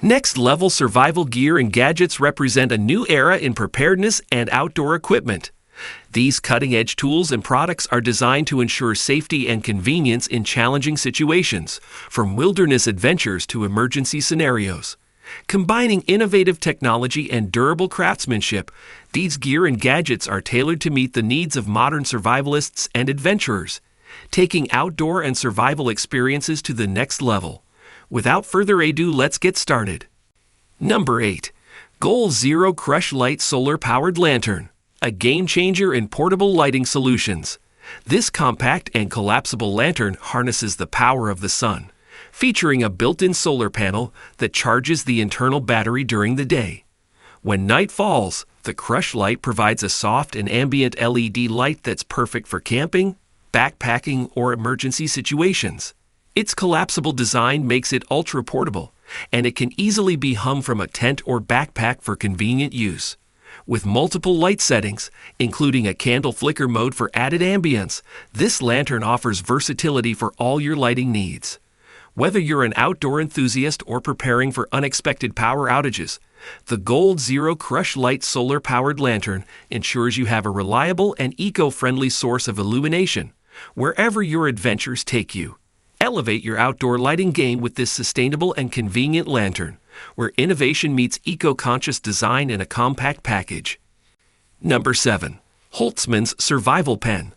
Next-level survival gear and gadgets represent a new era in preparedness and outdoor equipment. These cutting-edge tools and products are designed to ensure safety and convenience in challenging situations, from wilderness adventures to emergency scenarios. Combining innovative technology and durable craftsmanship, these gear and gadgets are tailored to meet the needs of modern survivalists and adventurers, taking outdoor and survival experiences to the next level. Without further ado, let's get started. Number 8. Goal Zero Crush Light Solar-Powered Lantern, a game-changer in portable lighting solutions. This compact and collapsible lantern harnesses the power of the sun, featuring a built-in solar panel that charges the internal battery during the day. When night falls, the Crush Light provides a soft and ambient LED light that's perfect for camping, backpacking, or emergency situations. Its collapsible design makes it ultra-portable, and it can easily be hung from a tent or backpack for convenient use. With multiple light settings, including a candle flicker mode for added ambience, this lantern offers versatility for all your lighting needs. Whether you're an outdoor enthusiast or preparing for unexpected power outages, the Goal Zero Crush Light Solar-Powered Lantern ensures you have a reliable and eco-friendly source of illumination wherever your adventures take you. Elevate your outdoor lighting game with this sustainable and convenient lantern, where innovation meets eco-conscious design in a compact package. Number 7. Holtzman's Survival Pen,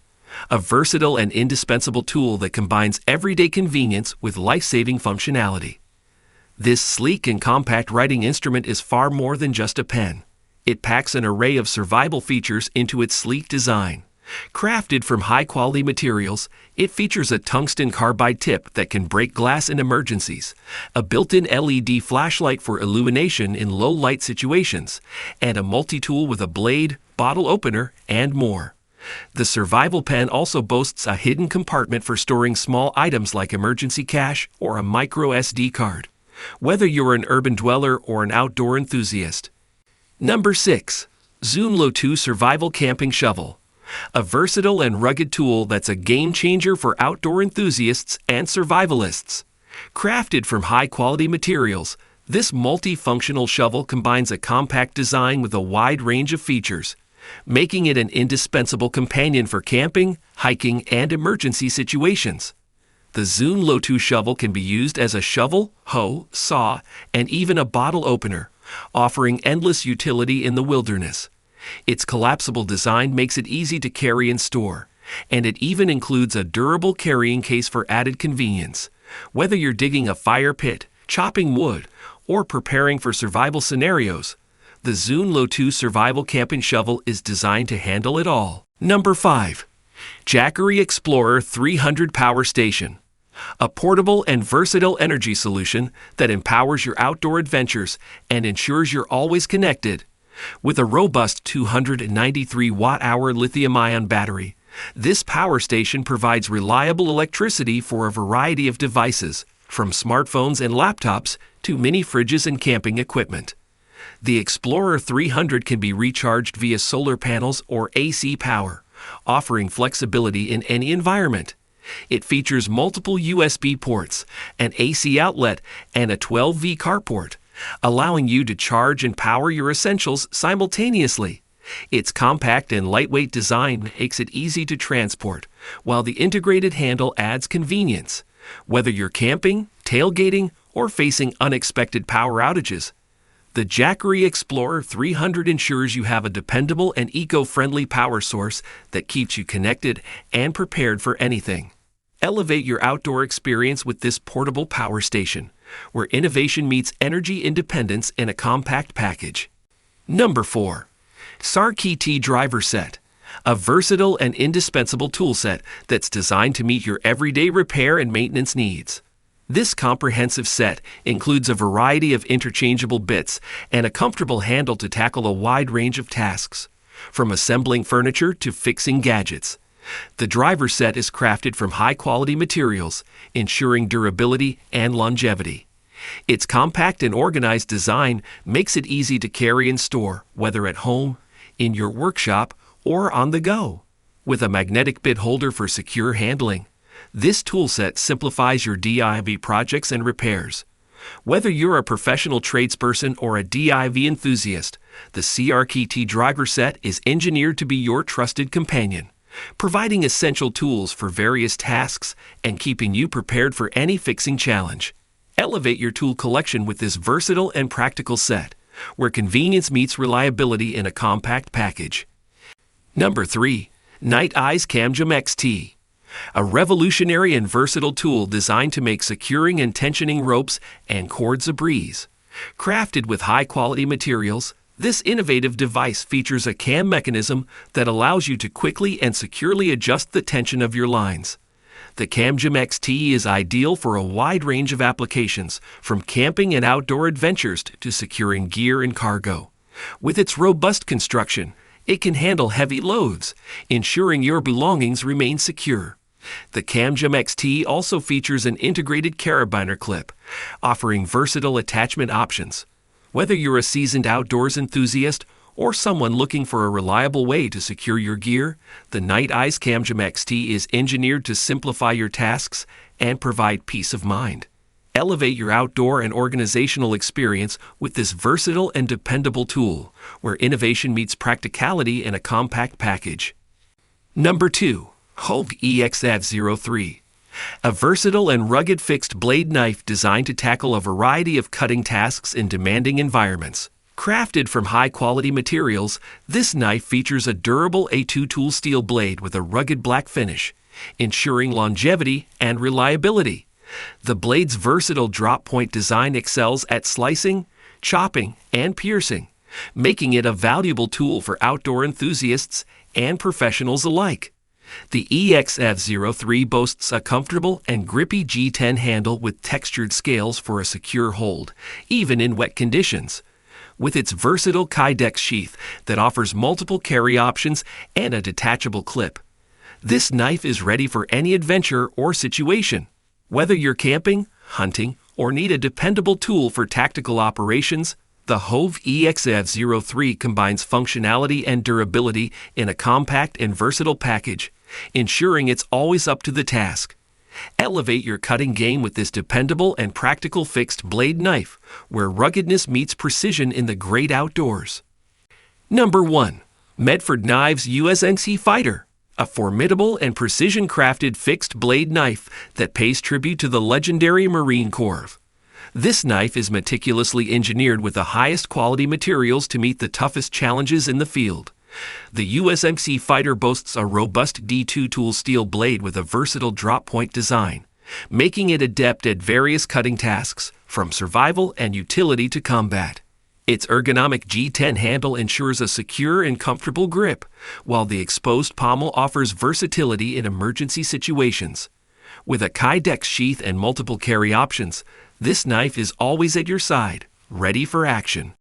a versatile and indispensable tool that combines everyday convenience with life-saving functionality. This sleek and compact writing instrument is far more than just a pen. It packs an array of survival features into its sleek design. Crafted from high-quality materials, it features a tungsten carbide tip that can break glass in emergencies, a built-in LED flashlight for illumination in low-light situations, and a multi-tool with a blade, bottle opener, and more. The Survival Pen also boasts a hidden compartment for storing small items like emergency cash or a micro SD card, whether you're an urban dweller or an outdoor enthusiast. Number 6. Zune Lotoo Survival Camping Shovel, a versatile and rugged tool that's a game-changer for outdoor enthusiasts and survivalists. Crafted from high-quality materials, this multifunctional shovel combines a compact design with a wide range of features, making it an indispensable companion for camping, hiking, and emergency situations. The Zune Lotoo shovel can be used as a shovel, hoe, saw, and even a bottle opener, offering endless utility in the wilderness. Its collapsible design makes it easy to carry and store, and it even includes a durable carrying case for added convenience. Whether you're digging a fire pit, chopping wood, or preparing for survival scenarios, the Zune Lotoo Survival Camping Shovel is designed to handle it all. Number 5. Jackery Explorer 300 Power Station, a portable and versatile energy solution that empowers your outdoor adventures and ensures you're always connected. With a robust 293 watt-hour lithium-ion battery, this power station provides reliable electricity for a variety of devices, from smartphones and laptops to mini fridges and camping equipment. The Explorer 300 can be recharged via solar panels or AC power, offering flexibility in any environment. It features multiple USB ports, an AC outlet, and a 12V carport, allowing you to charge and power your essentials simultaneously. Its compact and lightweight design makes it easy to transport, while the integrated handle adds convenience. Whether you're camping, tailgating, or facing unexpected power outages, the Jackery Explorer 300 ensures you have a dependable and eco-friendly power source that keeps you connected and prepared for anything. Elevate your outdoor experience with this portable power station, where innovation meets energy independence in a compact package. Number 4. CRKT Driver Set, a versatile and indispensable toolset that's designed to meet your everyday repair and maintenance needs. This comprehensive set includes a variety of interchangeable bits and a comfortable handle to tackle a wide range of tasks, from assembling furniture to fixing gadgets. The driver set is crafted from high-quality materials, ensuring durability and longevity. Its compact and organized design makes it easy to carry and store, whether at home, in your workshop, or on the go. With a magnetic bit holder for secure handling, this toolset simplifies your DIY projects and repairs. Whether you're a professional tradesperson or a DIV enthusiast, the CRKT Driver Set is engineered to be your trusted companion, providing essential tools for various tasks and keeping you prepared for any fixing challenge. Elevate your tool collection with this versatile and practical set, where convenience meets reliability in a compact package. Number 3. Nite Ize CamJam XT. A revolutionary and versatile tool designed to make securing and tensioning ropes and cords a breeze. Crafted with high-quality materials, this innovative device features a cam mechanism that allows you to quickly and securely adjust the tension of your lines. The CamJam XT is ideal for a wide range of applications, from camping and outdoor adventures to securing gear and cargo. With its robust construction, it can handle heavy loads, ensuring your belongings remain secure. The CamJam XT also features an integrated carabiner clip, offering versatile attachment options. Whether you're a seasoned outdoors enthusiast or someone looking for a reliable way to secure your gear, the Nite Ize CamJam XT is engineered to simplify your tasks and provide peace of mind. Elevate your outdoor and organizational experience with this versatile and dependable tool, where innovation meets practicality in a compact package. Number 2. Hogue EX-F03. A versatile and rugged fixed blade knife designed to tackle a variety of cutting tasks in demanding environments. Crafted from high-quality materials, this knife features a durable A2 tool steel blade with a rugged black finish, ensuring longevity and reliability. The blade's versatile drop-point design excels at slicing, chopping, and piercing, making it a valuable tool for outdoor enthusiasts and professionals alike. The EX-F03 boasts a comfortable and grippy G10 handle with textured scales for a secure hold, even in wet conditions. With its versatile Kydex sheath that offers multiple carry options and a detachable clip, this knife is ready for any adventure or situation. Whether you're camping, hunting, or need a dependable tool for tactical operations, the Hogue EX-F03 combines functionality and durability in a compact and versatile package, ensuring it's always up to the task. Elevate your cutting game with this dependable and practical fixed blade knife, where ruggedness meets precision in the great outdoors. Number 1. Medford Knives USMC Fighter. A formidable and precision-crafted fixed blade knife that pays tribute to the legendary Marine Corps. This knife is meticulously engineered with the highest quality materials to meet the toughest challenges in the field. The USMC Fighter boasts a robust D2 tool steel blade with a versatile drop-point design, making it adept at various cutting tasks, from survival and utility to combat. Its ergonomic G10 handle ensures a secure and comfortable grip, while the exposed pommel offers versatility in emergency situations. With a Kydex sheath and multiple carry options, this knife is always at your side, ready for action.